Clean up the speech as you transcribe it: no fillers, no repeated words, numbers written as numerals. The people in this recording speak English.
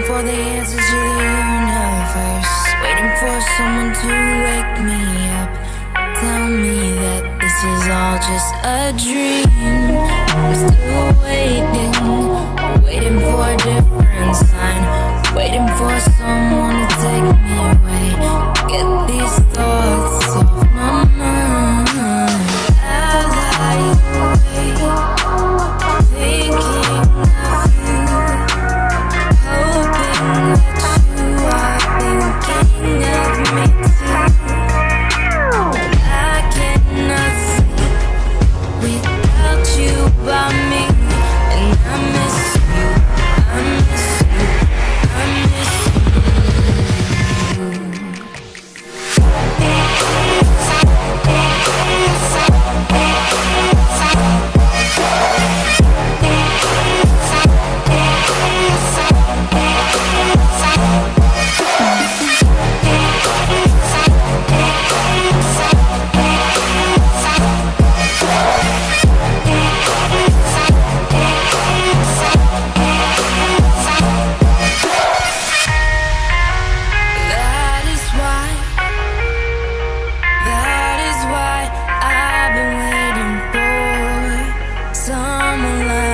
for the answers to the universe, waiting for someone to wake me up, tell me that this is all just a dream. I'm still waiting for a different sign, waiting for someone to take me away, get these thoughts off my mind. As I wait, thinking of you, hoping that you are thinking of me too. I cannot sleep without you by me, and I miss you, I miss you, I miss That is why I've been waiting for someone like